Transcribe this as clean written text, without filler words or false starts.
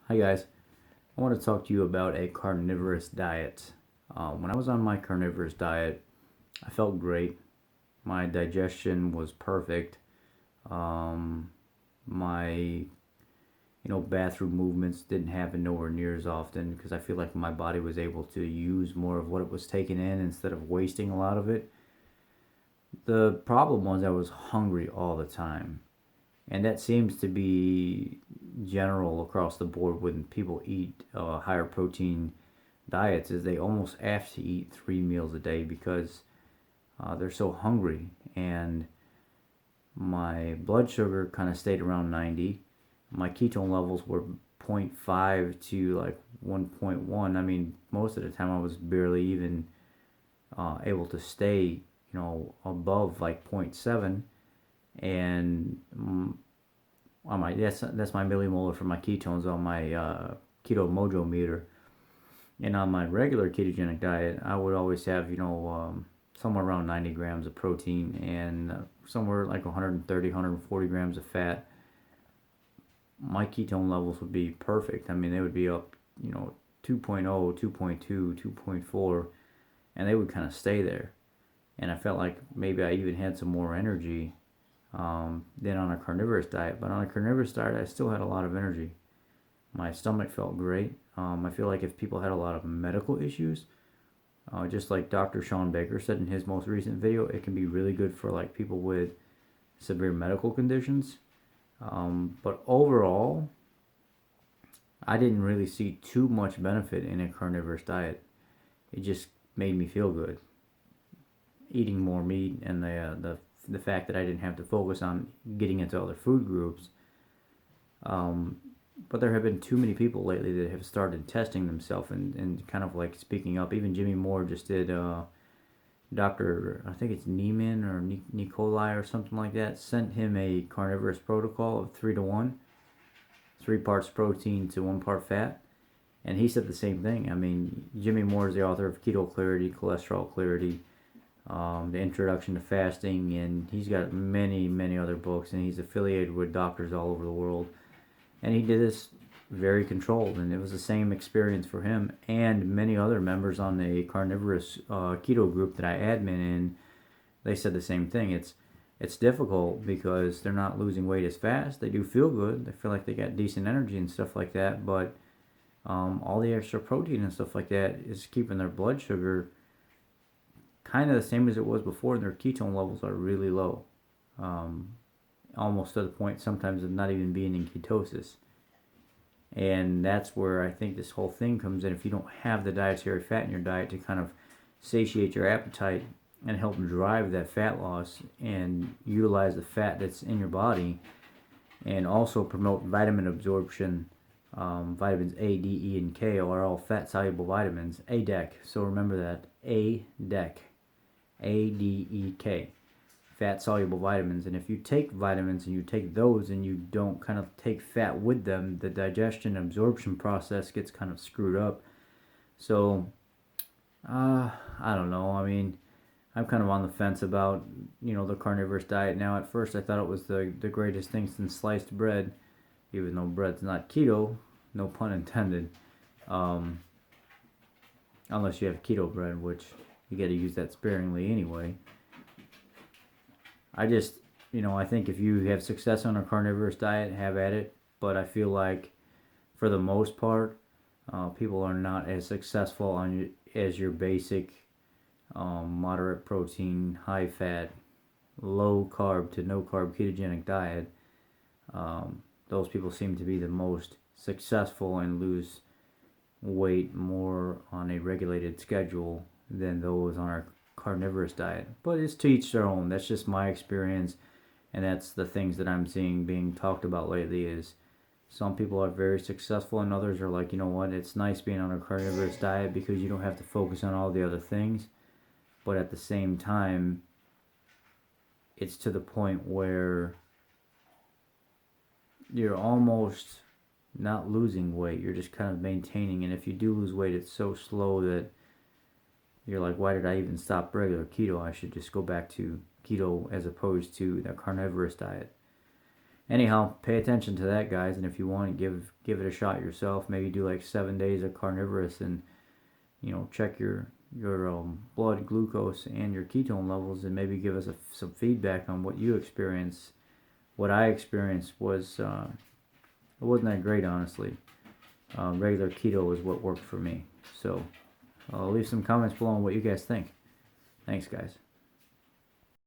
Hi guys, I want to talk to you about a carnivorous diet. When I was on my carnivorous diet, I felt great. My digestion was perfect. Um, my bathroom movements didn't happen nowhere near as often because I feel like my body was able to use more of what it was taking in instead of wasting a lot of it. The problem was I was hungry all the time, and that seems to be general across the board when people eat higher protein diets is they almost have to eat 3 meals a day because they're so hungry. And my blood sugar kind of stayed around 90. My ketone levels were zero point 0.5 to like 1.1. I mean, most of the time I was barely even able to stay, above like zero point 0.7. And on my that's my millimolar for my ketones on my keto mojo meter. And on my regular ketogenic diet, I would always have, somewhere around 90 grams of protein and somewhere like 130, 140 grams of fat. My ketone levels would be perfect. I mean, they would be up, 2.0, 2.2, 2.4, and they would kind of stay there. And I felt like maybe I even had some more energy than on a carnivorous diet. But on a carnivorous diet, I still had a lot of energy. My stomach felt great. I feel like if people had a lot of medical issues, just like Dr. Sean Baker said in his most recent video, it can be really good for like people with severe medical conditions. But overall, I didn't really see too much benefit in a carnivorous diet. It just made me feel good. Eating more meat and the fact that I didn't have to focus on getting into other food groups. But there have been too many people lately that have started testing themselves and kind of like speaking up. Even Jimmy Moore just did. Dr. I think it's Neiman or Nikolai or something like that sent him a carnivorous protocol of 3 to 1, 3 parts protein to 1 part fat, and he said the same thing. I mean, Jimmy Moore is the author of Keto Clarity, Cholesterol Clarity, the Introduction to Fasting, and he's got many other books, and he's affiliated with doctors all over the world. And he did this very controlled, and it was the same experience for him and many other members on the carnivorous keto group that I admin in. They said the same thing. It's difficult because they're not losing weight as fast. They do feel good. They feel like they got decent energy and stuff like that. But all the extra protein and stuff like that is keeping their blood sugar kind of the same as it was before, and their ketone levels are really low, almost to the point sometimes of not even being in ketosis. And that's where I think this whole thing comes in. If you don't have the dietary fat in your diet to kind of satiate your appetite and help drive that fat loss and utilize the fat that's in your body, and also promote vitamin absorption, vitamins A, D, E, and K are all fat soluble vitamins. ADEK. So remember that. ADEK. ADEK. Fat soluble vitamins. And if you take vitamins and you take those and you don't kind of take fat with them, the digestion absorption process gets kind of screwed up. So I don't know. I mean, I'm kind of on the fence about the carnivorous diet now. At first I thought it was the greatest thing since sliced bread, even though bread's not keto, no pun intended, unless you have keto bread, which you got to use that sparingly anyway. I think if you have success on a carnivorous diet, have at it. But I feel like, for the most part, people are not as successful as your basic, moderate protein, high fat, low carb to no carb ketogenic diet. Those people seem to be the most successful and lose weight more on a regulated schedule than those on our carnivorous diet. But it's to each their own. That's just my experience, and that's the things that I'm seeing being talked about lately. Is some people are very successful and others are like, you know what, it's nice being on a carnivorous diet because you don't have to focus on all the other things. But at the same time, it's to the point where you're almost not losing weight. You're just kind of maintaining. And if you do lose weight, it's so slow that you're like, why did I even stop regular keto? I should just go back to keto as opposed to the carnivorous diet. Anyhow, pay attention to that, guys, and if you want, give it a shot yourself. Maybe do like 7 days of carnivorous, and check your blood glucose and your ketone levels, and maybe give us some feedback on what you experience. What I experienced was it wasn't that great, honestly. Regular keto is what worked for me. So leave some comments below on what you guys think. Thanks, guys.